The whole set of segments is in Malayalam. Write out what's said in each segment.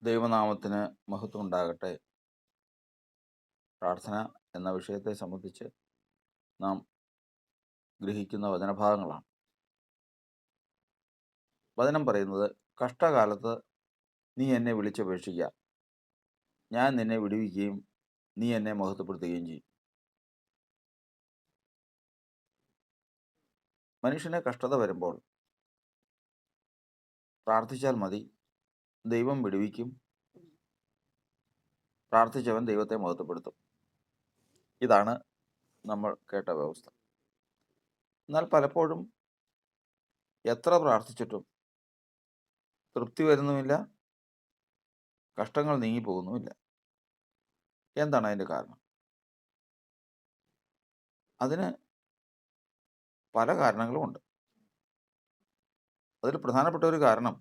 ദൈവനാമത്തിന് മഹത്വം ഉണ്ടാകട്ടെ. പ്രാർത്ഥന എന്ന വിഷയത്തെ സംബന്ധിച്ച് നാം ഗ്രഹിക്കുന്ന വചനഭാഗങ്ങളാണ്. വചനം പറയുന്നത്, കഷ്ടകാലത്ത് നീ എന്നെ വിളിച്ചപേക്ഷിക്കുക, ഞാൻ നിന്നെ വിടുവിക്കുകയും നീ എന്നെ മഹത്വപ്പെടുത്തുകയും ചെയ്യും. മനുഷ്യന് കഷ്ടത വരുമ്പോൾ പ്രാർത്ഥിച്ചാൽ മതി, ദൈവം വിടുവിക്കും. പ്രാർത്ഥിച്ചവൻ ദൈവത്തെ മഹത്വപ്പെടുത്തും. ഇതാണ് നമ്മൾ കേട്ട വ്യവസ്ഥ. എന്നാൽ പലപ്പോഴും എത്ര പ്രാർത്ഥിച്ചിട്ടും തൃപ്തി വരുന്നുമില്ല, കഷ്ടങ്ങൾ നീങ്ങിപ്പോകുന്നുമില്ല. എന്താണ് അതിൻ്റെ കാരണം? അതിന് പല കാരണങ്ങളുമുണ്ട്. അതിൽ പ്രധാനപ്പെട്ട ഒരു കാരണം,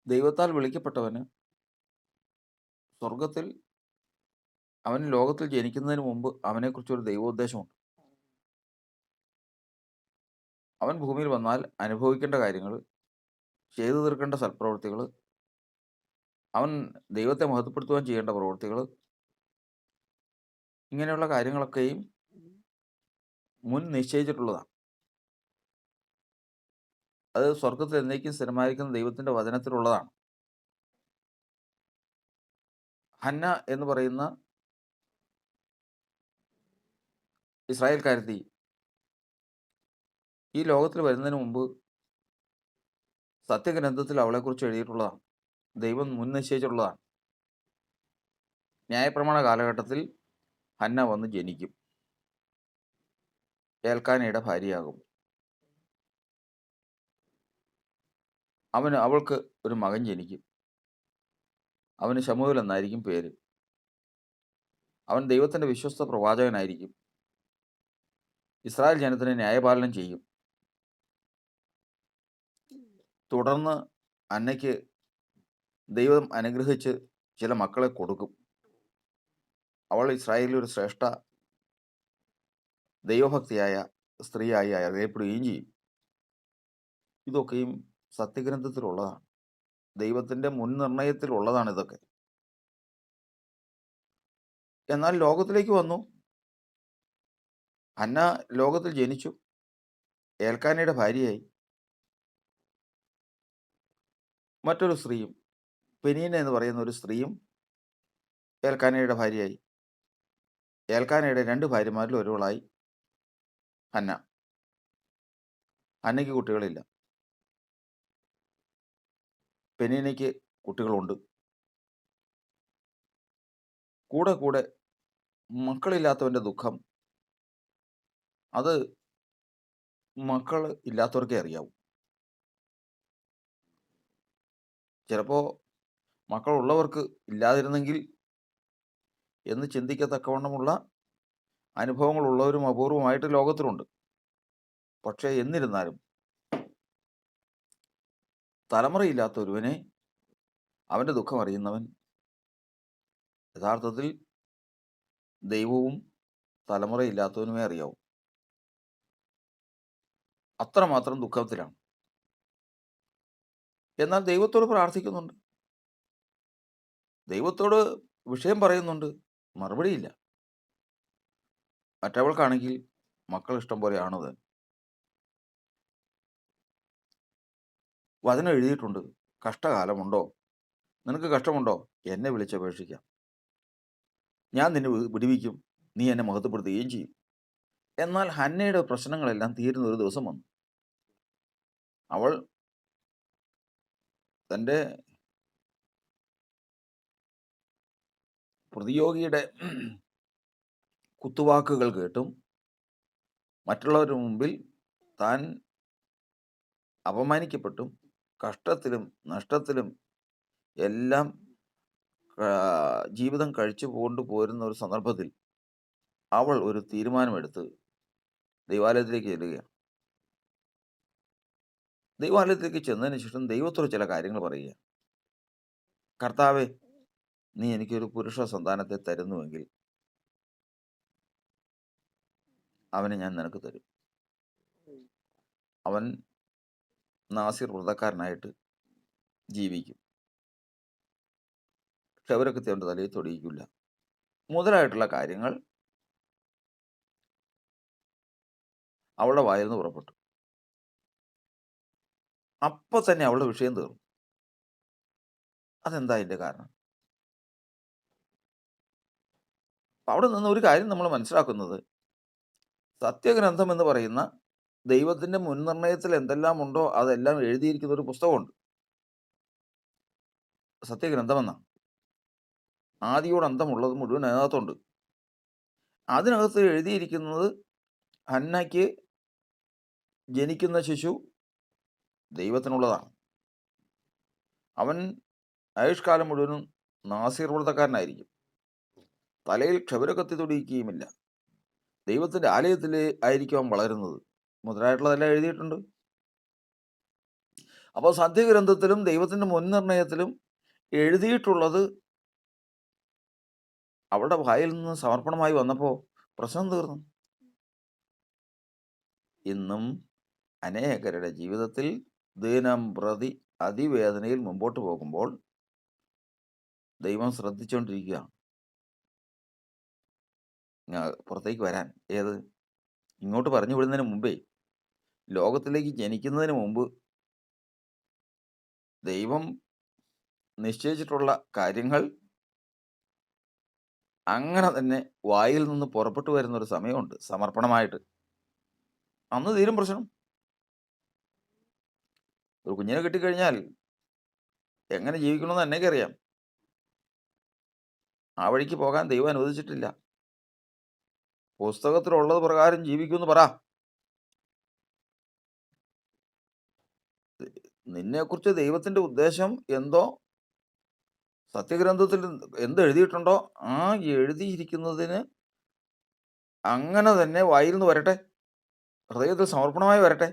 ദൈവത്താൽ വിളിക്കപ്പെട്ടവന് സ്വർഗത്തിൽ, അവൻ ലോകത്തിൽ ജനിക്കുന്നതിന് മുമ്പ് അവനെക്കുറിച്ചൊരു ദൈവോദ്ദേശമുണ്ട്. അവൻ ഭൂമിയിൽ വന്നാൽ അനുഭവിക്കേണ്ട കാര്യങ്ങൾ, ചെയ്തു തീർക്കേണ്ട സൽപ്രവൃത്തികൾ, അവൻ ദൈവത്തെ മഹത്വപ്പെടുത്തുവാൻ ചെയ്യേണ്ട പ്രവൃത്തികൾ, ഇങ്ങനെയുള്ള കാര്യങ്ങളൊക്കെയും മുൻ നിശ്ചയിച്ചിട്ടുള്ളതാണ്. അത് സ്വർഗത്തിൽ എന്നേക്കും സ്ഥിരമായിരിക്കുന്ന ദൈവത്തിൻ്റെ വചനത്തിലുള്ളതാണ്. ഹന്ന എന്ന് പറയുന്ന ഇസ്രായേൽക്കാരത്തി ഈ ലോകത്തിൽ വരുന്നതിന് മുമ്പ് സത്യഗ്രന്ഥത്തിൽ അവളെക്കുറിച്ച് എഴുതിയിട്ടുള്ളതാണ്. ദൈവം മുൻ നിശ്ചയിച്ചിട്ടുള്ളതാണ്. ന്യായപ്രമാണ കാലഘട്ടത്തിൽ ഹന്ന വന്ന് ജനിക്കും, ഏൽക്കാനയുടെ ഭാര്യയാകും. അവൾക്ക് ഒരു മകൻ ജനിക്കും. അവന് ശമൂവേൽ എന്നായിരിക്കും പേര്. അവൻ ദൈവത്തിൻ്റെ വിശ്വസ്ത പ്രവാചകനായിരിക്കും. ഇസ്രായേൽ ജനത്തിന് ന്യായപാലനം ചെയ്യും. തുടർന്ന് അന്നയ്ക്ക് ദൈവം അനുഗ്രഹിച്ച് ചില മക്കളെ കൊടുക്കും. അവൾ ഇസ്രായേലിൽ ഒരു ശ്രേഷ്ഠ ദൈവഭക്തിയായ സ്ത്രീയായി അറിയപ്പെടുകയും ചെയ്യും. ഇതൊക്കെയും സത്യഗ്രന്ഥത്തിലുള്ളതാണ്. ദൈവത്തിൻ്റെ മുൻനിർണയത്തിലുള്ളതാണ് ഇതൊക്കെ. എന്നാൽ ലോകത്തിലേക്ക് വന്നു. ഹന്ന ലോകത്തിൽ ജനിച്ചു, ഏൽക്കാനയുടെ ഭാര്യയായി. മറ്റൊരു സ്ത്രീയും, പെനീന എന്ന് പറയുന്ന ഒരു സ്ത്രീയും ഏൽക്കാനയുടെ ഭാര്യയായി. ഏൽക്കാനയുടെ 2 ഭാര്യമാരിൽ ഒരുവളായി ഹന്ന. ഹന്നയ്ക്ക് കുട്ടികളില്ല, പെനീനയ്ക്ക് കുട്ടികളുണ്ട്. കൂടെ കൂടെ മക്കളില്ലാത്തവൻ്റെ ദുഃഖം, അത് മക്കൾ ഇല്ലാത്തവർക്കേ അറിയാവൂ. ചിലപ്പോൾ മക്കളുള്ളവർക്ക് ഇല്ലാതിരുന്നെങ്കിൽ എന്ന് ചിന്തിക്കത്തക്കവണ്ണമുള്ള അനുഭവങ്ങളുള്ളവരും അപൂർവമായിട്ട് ലോകത്തിലുണ്ട്. പക്ഷേ എന്നിരുന്നാലും തലമുറയില്ലാത്ത ഒരുവനെ, അവൻ്റെ ദുഃഖം അറിയുന്നവൻ, യഥാർത്ഥത്തിൽ ദൈവവും തലമുറയില്ലാത്തവനുമേ അറിയാവൂ. അത്രമാത്രം ദുഃഖത്തിലാണ്. എന്നാൽ ദൈവത്തോട് പ്രാർത്ഥിക്കുന്നുണ്ട്, ദൈവത്തോട് വിഷയം പറയുന്നുണ്ട്, മറുപടിയില്ല. മറ്റവൾക്കാണെങ്കിൽ മക്കൾ ഇഷ്ടം പോലെയാണ്. താൻ വചനം എഴുതിയിട്ടുണ്ട്, കഷ്ടകാലമുണ്ടോ, നിനക്ക് കഷ്ടമുണ്ടോ, എന്നെ വിളിച്ചപേക്ഷിക്കാം, ഞാൻ നിന്നെ വിടുവിക്കും, നീ എന്നെ മഹത്വപ്പെടുത്തുകയും ചെയ്യും. എന്നാൽ ഹന്നയുടെ പ്രശ്നങ്ങളെല്ലാം തീരുന്ന ഒരു ദിവസം വന്നു. അവൾ തൻ്റെ പ്രതിയോഗിയുടെ കുത്തുവാക്കുകൾ കേട്ടും മറ്റുള്ളവരുടെ മുമ്പിൽ താൻ അപമാനിക്കപ്പെട്ടും കഷ്ടത്തിലും നഷ്ടത്തിലും എല്ലാം ജീവിതം കഴിച്ചു കൊണ്ടുപോരുന്ന ഒരു സന്ദർഭത്തിൽ അവൾ ഒരു തീരുമാനമെടുത്ത് ദൈവാലയത്തിലേക്ക് ചെല്ലുകയാണ്. ദൈവാലയത്തിലേക്ക് ചെന്നതിന് ശേഷം ദൈവത്തോട് ചില കാര്യങ്ങൾ പറയുക. കർത്താവേ, നീ എനിക്കൊരു പുരുഷ സന്താനത്തെ തരുന്നുവെങ്കിൽ അവനെ ഞാൻ നിനക്ക് തരും. അവൻ നാസിർ വ്രതക്കാരനായിട്ട് ജീവിക്കും. ക്ഷൗരകത്തി അവൻ്റെ തലയിൽ തൊടിയിക്കില്ല. മുതലായിട്ടുള്ള കാര്യങ്ങൾ അവളുടെ വായിൽ നിന്ന് പുറപ്പെട്ടു. അപ്പോൾ തന്നെ അവളുടെ വിഷയം തീർന്നു. അതെന്താ അതിൻ്റെ കാരണം? അവിടെ നിന്ന് ഒരു കാര്യം നമ്മൾ മനസ്സിലാക്കുന്നത്, സത്യഗ്രന്ഥം എന്ന് പറയുന്ന ദൈവത്തിൻ്റെ മുൻനിർണയത്തിൽ എന്തെല്ലാം ഉണ്ടോ അതെല്ലാം എഴുതിയിരിക്കുന്ന ഒരു പുസ്തകമുണ്ട്. സത്യഗ്രന്ഥമെന്നാണ്. ആദിയോട് അന്തമുള്ളത് മുഴുവൻ അതിനകത്തുണ്ട്. അതിനകത്ത് എഴുതിയിരിക്കുന്നത് ഹന്നയ്ക്ക് ജനിക്കുന്ന ശിശു ദൈവത്തിനുള്ളതാണ്. അവൻ ആയുഷ്കാലം മുഴുവനും നാസീർ വ്രതക്കാരനായിരിക്കും. തലയിൽ ക്ഷൗരകത്തി തൊടിയിക്കുകയുമില്ല. ദൈവത്തിൻ്റെ ആലയത്തിൽ ആയിരിക്കും അവൻ വളരുന്നത്. മുതലായിട്ടുള്ളതെല്ലാം എഴുതിയിട്ടുണ്ട്. അപ്പോൾ സത്യഗ്രന്ഥത്തിലും ദൈവത്തിൻ്റെ മുൻനിർണയത്തിലും എഴുതിയിട്ടുള്ളത് അവളുടെ വായിൽ നിന്ന് സമർപ്പണമായി വന്നപ്പോൾ പ്രശ്നം തീർന്നു. ഇന്നും അനേകരുടെ ജീവിതത്തിൽ ദിനം പ്രതി അതിവേദനയിൽ മുമ്പോട്ട് പോകുമ്പോൾ ദൈവം ശ്രദ്ധിച്ചുകൊണ്ടിരിക്കുകയാണ്. പുറത്തേക്ക് വരാൻ, ഏത് ഇങ്ങോട്ട് പറഞ്ഞു വിടുന്നതിന് മുമ്പേ, ലോകത്തിലേക്ക് ജനിക്കുന്നതിന് മുമ്പ് ദൈവം നിശ്ചയിച്ചിട്ടുള്ള കാര്യങ്ങൾ അങ്ങനെ തന്നെ വായിൽ നിന്ന് പുറപ്പെട്ടു വരുന്നൊരു സമയമുണ്ട് സമർപ്പണമായിട്ട്. അന്ന് തീരും പ്രശ്നം. ഒരു കുഞ്ഞിനെ കിട്ടിക്കഴിഞ്ഞാൽ എങ്ങനെ ജീവിക്കണമെന്ന് എന്നേക്കറിയാം. ആ വഴിക്ക് പോകാൻ ദൈവം അനുവദിച്ചിട്ടില്ല. പുസ്തകത്തിലുള്ളത് പ്രകാരം ജീവിക്കുമെന്ന് പറ. നിന്നെക്കുറിച്ച് ദൈവത്തിൻ്റെ ഉദ്ദേശം എന്തോ സത്യഗ്രന്ഥത്തിൽ എന്തെഴുതിയിട്ടുണ്ടോ ആ എഴുതിയിരിക്കുന്നതിന് അങ്ങനെ തന്നെ വായിൽ നിന്ന് വരട്ടെ, ഹൃദയത്തിൽ സമർപ്പണമായി വരട്ടെ.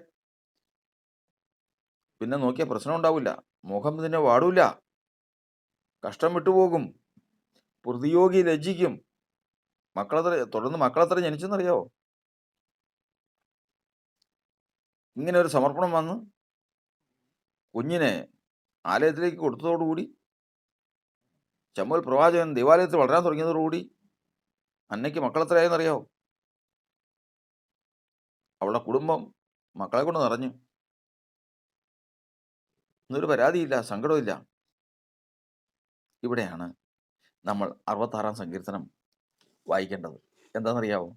പിന്നെ നോക്കിയാൽ പ്രശ്നം ഉണ്ടാവില്ല. മുഖം ഇതിനെ വാടില്ല, കഷ്ടം വിട്ടുപോകും, പ്രതിയോഗി ലജ്ജിക്കും. തുടർന്ന് മക്കളെത്ര ജനിച്ചെന്നറിയോ? ഇങ്ങനെ ഒരു സമർപ്പണം വന്ന് കുഞ്ഞിനെ ആലയത്തിലേക്ക് കൊടുത്തതോടുകൂടി, ശമൂവേൽ പ്രവാചകൻ ദേവാലയത്തിൽ വളരാൻ തുടങ്ങിയതോടുകൂടി അന്നയ്ക്ക് മക്കളെത്രയായെന്നറിയാവോ? അവളുടെ കുടുംബം മക്കളെ കൊണ്ട് നിറഞ്ഞു. ഇന്നൊരു പരാതിയില്ല, സങ്കടമില്ല. ഇവിടെയാണ് നമ്മൾ 66-ാം സങ്കീർത്തനം വായിക്കേണ്ടത്. എന്താണെന്നറിയാവോ?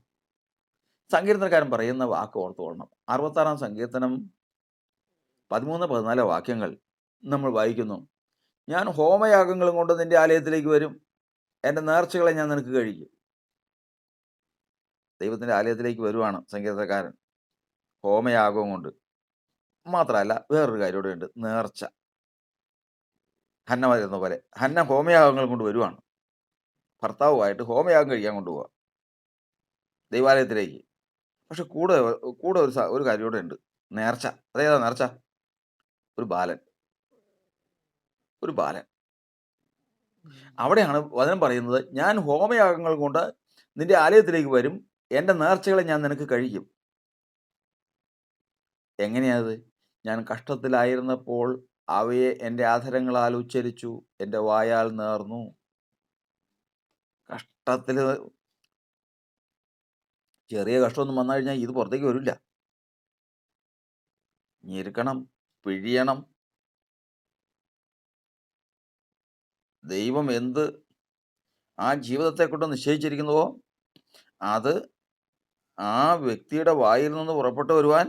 സങ്കീർത്തനക്കാരൻ പറയുന്ന വാക്ക് ഓർത്തുകൊള്ളണം. 66-ാം സങ്കീർത്തനം 13-14 വാക്യങ്ങൾ നമ്മൾ വായിക്കുന്നു. ഞാൻ ഹോമയാഗങ്ങളും കൊണ്ട് നിന്റെ ആലയത്തിലേക്ക് വരും, എൻ്റെ നേർച്ചകളെ ഞാൻ നിനക്ക് കഴിക്കും. ദൈവത്തിൻ്റെ ആലയത്തിലേക്ക് വരുവാണ് സങ്കീർത്തനക്കാരൻ ഹോമയാഗവും കൊണ്ട്. മാത്രമല്ല വേറൊരു കാര്യം കൂടെ ഉണ്ട്, നേർച്ച. ഹന്ന വരുന്ന പോലെ ഹന്ന ഹോമയാഗങ്ങൾ കൊണ്ട് വരുവാണ്. ഭർത്താവുമായിട്ട് ഹോമയാഗം കഴിക്കാൻ കൊണ്ടുപോവുക ദൈവാലയത്തിലേക്ക്. പക്ഷെ കൂടെ ഒരു കാര്യം കൂടെ ഉണ്ട്, നേർച്ച. അതേതാ നേർച്ച? ഒരു ബാലൻ. അവിടെയാണ് വചനം പറയുന്നത്, ഞാൻ ഹോമയാഗങ്ങൾ കൊണ്ട് നിന്റെ ആലയത്തിലേക്ക് വരും, എൻ്റെ നേർച്ചകളെ ഞാൻ നിനക്ക് കഴിക്കും. എങ്ങനെയാത്? ഞാൻ കഷ്ടത്തിലായിരുന്നപ്പോൾ അവയെ എൻ്റെ ആധരങ്ങളാൽ ഉച്ചരിച്ചു, എൻ്റെ വായാൽ നേർന്നു. കഷ്ടത്തിൽ ചെറിയ കഷ്ടമൊന്നും വന്നു കഴിഞ്ഞാൽ ഇത് പുറത്തേക്ക് വരില്ല. ഞെരുക്കണം, പിഴിയണം. ദൈവം എന്ത് ആ ജീവിതത്തെ കൊണ്ട് നിശ്ചയിച്ചിരിക്കുന്നുവോ അത് ആ വ്യക്തിയുടെ വായിൽ നിന്ന് പുറപ്പെട്ടു വരുവാൻ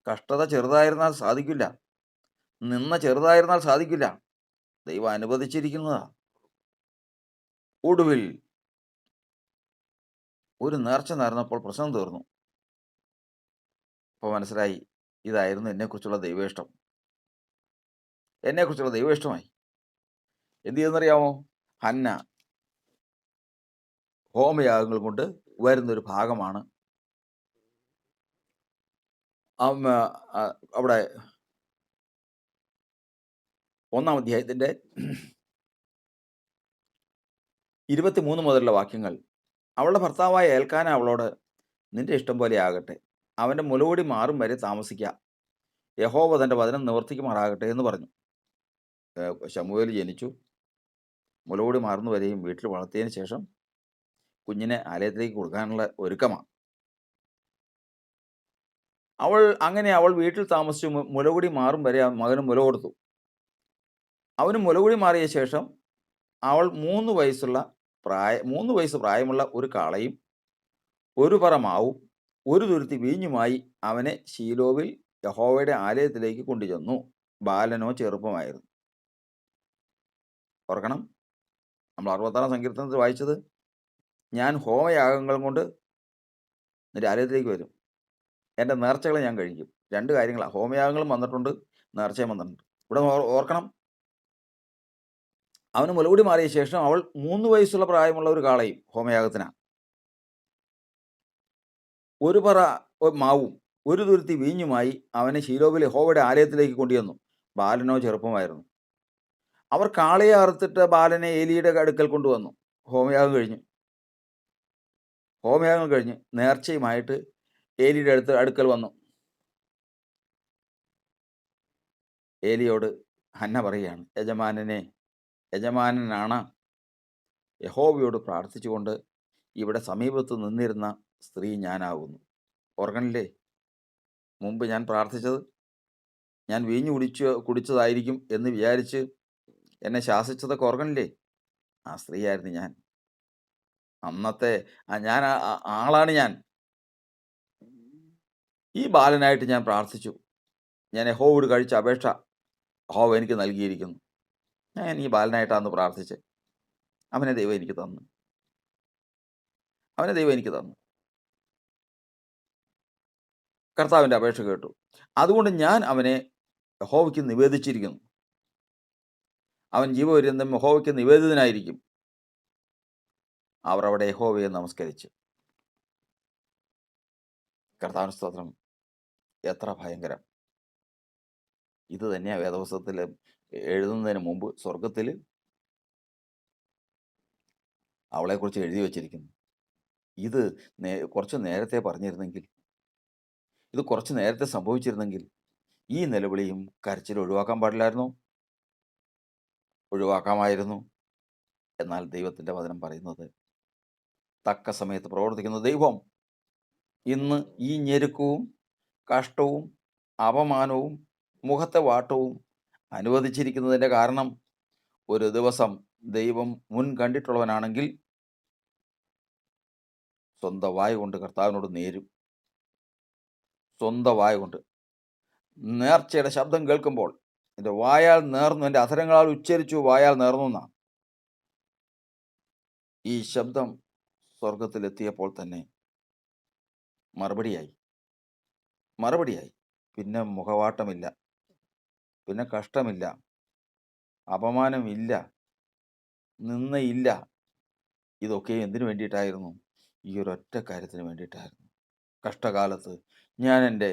കഷ്ടത ചെറുതായിരുന്നാൽ സാധിക്കില്ല, നിന്ന ചെറുതായിരുന്നാൽ സാധിക്കില്ല. ദൈവം അനുവദിച്ചിരിക്കുന്നതാ. ഒടുവിൽ ഒരു നേർച്ച നേർന്നപ്പോൾ പ്രശ്നം തീർന്നു. അപ്പോൾ മനസ്സിലായി, ഇതായിരുന്നു എന്നെക്കുറിച്ചുള്ള ദൈവേഷ്ടം. എന്നെക്കുറിച്ചുള്ള ദൈവേഷ്ടമായി. എന്ത് ചെയ്തെന്നറിയാമോ? ഹന്ന ഹോമയാഗങ്ങൾ കൊണ്ട് വരുന്നൊരു ഭാഗമാണ് അവിടെ 1-ാം അധ്യായത്തിൻ്റെ 23 മുതലുള്ള വാക്യങ്ങൾ. അവളുടെ ഭർത്താവായ ഏൽക്കാന അവളോട്, നിന്റെ ഇഷ്ടം പോലെ ആകട്ടെ, അവൻ്റെ മുലകൂടി മാറും വരെ താമസിക്കുക, യഹോവ തൻ്റെ വചനം നിവർത്തിക്കുമാറാകട്ടെ എന്ന് പറഞ്ഞു. ശമൂവേൽ ജനിച്ചു. മുലകൂടി മാറുന്നവരെയും വീട്ടിൽ വളർത്തിയതിന് ശേഷം കുഞ്ഞിനെ ആലയത്തിലേക്ക് കൊടുക്കാനുള്ള ഒരുക്കമാണ്. അവൾ വീട്ടിൽ താമസിച്ചു. മുലകൂടി മാറും വരെ ആ മകന് മുല കൊടുത്തു. അവന് മുലകൂടി മാറിയ ശേഷം അവൾ 3 വയസ്സ് പ്രായമുള്ള ഒരു കാളയും ഒരു പറ മാവും ഒരു തുരുത്തി വീഞ്ഞുമായി അവനെ ശീലോവിൽ യഹോവയുടെ ആലയത്തിലേക്ക് കൊണ്ടുചെന്നു. ബാലനോ ചെറുപ്പമായിരുന്നു. ഓർക്കണം, നമ്മൾ 66 സങ്കീർത്തനത്തിൽ വായിച്ചത്, ഞാൻ ഹോമയാഗങ്ങളും കൊണ്ട് നിന്റെ ആലയത്തിലേക്ക് വരും, എൻ്റെ നേർച്ചകളെ ഞാൻ കഴിക്കും. 2 കാര്യങ്ങളാണ്. ഹോമയാഗങ്ങളും വന്നിട്ടുണ്ട്, നേർച്ചയും വന്നിട്ടുണ്ട്. ഇവിടെ ഓർക്കണം, അവന് മുലകൂടി മാറിയ ശേഷം അവൾ 3 വയസ്സുള്ള പ്രായമുള്ള ഒരു കാളയും ഹോമയാഗത്തിനാണ്, ഒരു പറ മാവും ഒരു തുരുത്തി വീഞ്ഞുമായി അവനെ ശീലോവിൽ യഹോവയുടെ ആലയത്തിലേക്ക് കൊണ്ടുവന്നു. ബാലനോ ചെറുപ്പമായിരുന്നു. അവർ കാളയെ അറുത്തിട്ട് ബാലനെ ഏലിയുടെ അടുക്കൽ കൊണ്ടുവന്നു. ഹോമയാഗം കഴിഞ്ഞ് നേർച്ചയുമായിട്ട് ഏലിയുടെ അടുക്കൽ വന്നു. ഏലിയോട് ഹന്ന പറയുകയാണ്, യജമാനനാണ് യഹോവയോട് പ്രാർത്ഥിച്ചുകൊണ്ട് ഇവിടെ സമീപത്ത് നിന്നിരുന്ന സ്ത്രീ ഞാനാകുന്നു. ഓർക്കണില്ലേ, മുമ്പ് ഞാൻ പ്രാർത്ഥിച്ചത്, ഞാൻ വീഞ്ഞു കുടിച്ചതായിരിക്കും എന്ന് വിചാരിച്ച് എന്നെ ശാസിച്ചതൊക്കെ ഓർക്കണില്ലേ? ആ സ്ത്രീയായിരുന്നു ഞാൻ. അന്നത്തെ ഞാൻ ആളാണ് ഞാൻ. ഈ ബാലനായിട്ട് ഞാൻ പ്രാർത്ഥിച്ചു. ഞാൻ യഹോവയോട് കഴിച്ച അപേക്ഷ യഹോവ എനിക്ക് നൽകിയിരിക്കുന്നു. ഞാൻ ഈ ബാലനായിട്ടാണ് പ്രാർത്ഥിച്ചത്. അവനെ ദൈവം എനിക്ക് തന്നു. കർത്താവിൻ്റെ അപേക്ഷ കേട്ടു. അതുകൊണ്ട് ഞാൻ അവനെ യഹോവയ്ക്ക് നിവേദിച്ചിരിക്കുന്നു. അവൻ ജീവപര്യന്തം യഹോവയ്ക്ക് നിവേദിതനായിരിക്കും. അവർ അവിടെ യഹോവയെ നമസ്കരിച്ചു. കർത്താവിന് സ്തോത്രം. എത്ര ഭയങ്കരം! ഇത് തന്നെയാണ് വേദപുസ്തകത്തിൽ എഴുതുന്നതിന് മുമ്പ് സ്വർഗത്തിൽ അവളെക്കുറിച്ച് എഴുതി വച്ചിരിക്കുന്നു. ഇത് കുറച്ച് നേരത്തെ പറഞ്ഞിരുന്നെങ്കിൽ, ഇത് കുറച്ച് നേരത്തെ സംഭവിച്ചിരുന്നെങ്കിൽ ഈ നിലവിളിയും കരച്ചിലും ഒഴിവാക്കാമായിരുന്നു. എന്നാൽ ദൈവത്തിൻ്റെ വചനം പറയുന്നത്, തക്ക സമയത്ത് പ്രവർത്തിക്കുന്ന ദൈവം ഇന്ന് ഈ ഞെരുക്കവും കഷ്ടവും അപമാനവും മുഖത്തെ വാട്ടവും അനുവദിച്ചിരിക്കുന്നതിൻ്റെ കാരണം, ഒരു ദിവസം ദൈവം മുൻ കണ്ടിട്ടുള്ളവനാണെങ്കിൽ സ്വന്തം വായ കൊണ്ട് കർത്താവിനോട് നേരും. സ്വന്തം വായ കൊണ്ട് നേർച്ചയുടെ ശബ്ദം കേൾക്കുമ്പോൾ എൻ്റെ വായാൽ നേർന്നു, എൻ്റെ അധരങ്ങളാൽ ഉച്ചരിച്ചു, വായാൽ നേർന്നു എന്നാണ്. ഈ ശബ്ദം സ്വർഗത്തിലെത്തിയപ്പോൾ തന്നെ മറുപടിയായി. പിന്നെ മുഖവാട്ടമില്ല, പിന്നെ കഷ്ടമില്ല, അപമാനമില്ല, നിന്നയില്ല. ഇതൊക്കെ എന്തിനു വേണ്ടിയിട്ടായിരുന്നു? ഈ ഒരൊറ്റ കാര്യത്തിന് വേണ്ടിയിട്ടായിരുന്നു. കഷ്ടകാലത്ത് ഞാൻ എൻ്റെ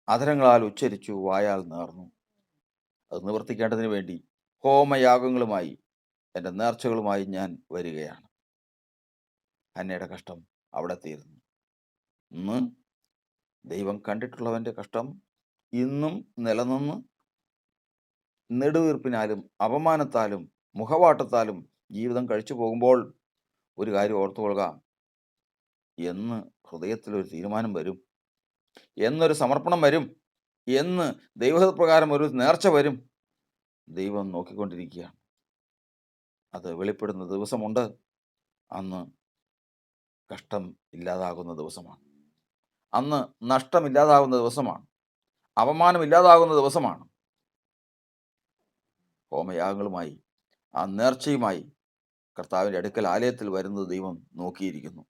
അധരങ്ങളാൽ ഉച്ചരിച്ചു, വായാൽ നേർന്നു. അത് നിവർത്തിക്കേണ്ടതിന് വേണ്ടി ഹോമയാഗങ്ങളുമായി, എൻ്റെ നേർച്ചകളുമായി ഞാൻ വരികയാണ്. ഹന്നയുടെ കഷ്ടം അവിടെ തീർന്നു. ഇന്ന് ദൈവം കണ്ടിട്ടുള്ളവൻ്റെ കഷ്ടം ഇന്നും നിലനിന്ന് നെടുവീർപ്പിനാലും അപമാനത്താലും മുഖവാട്ടത്താലും ജീവിതം കഴിച്ചു പോകുമ്പോൾ ഒരു കാര്യം ഓർത്തുകൊള്ളുക, എന്ന് ഹൃദയത്തിലൊരു തീരുമാനം വരും, എന്നൊരു സമർപ്പണം വരും, എന്ന് ദൈവപ്രകാരം ഒരു നേർച്ച വരും, ദൈവം നോക്കിക്കൊണ്ടിരിക്കുകയാണ്. അത് വെളിപ്പെടുന്ന ദിവസമുണ്ട്. അന്ന് കഷ്ടം ഇല്ലാതാകുന്ന ദിവസമാണ്. അന്ന് നഷ്ടമില്ലാതാകുന്ന ദിവസമാണ്. അപമാനം ഇല്ലാതാകുന്ന ദിവസമാണ്. ഹോമയാഗങ്ങളുമായി, ആ നേർച്ചയുമായി കർത്താവിൻ്റെ അടുക്കൽ ആലയത്തിൽ വരുന്നത് ദൈവം നോക്കിയിരിക്കുന്നു.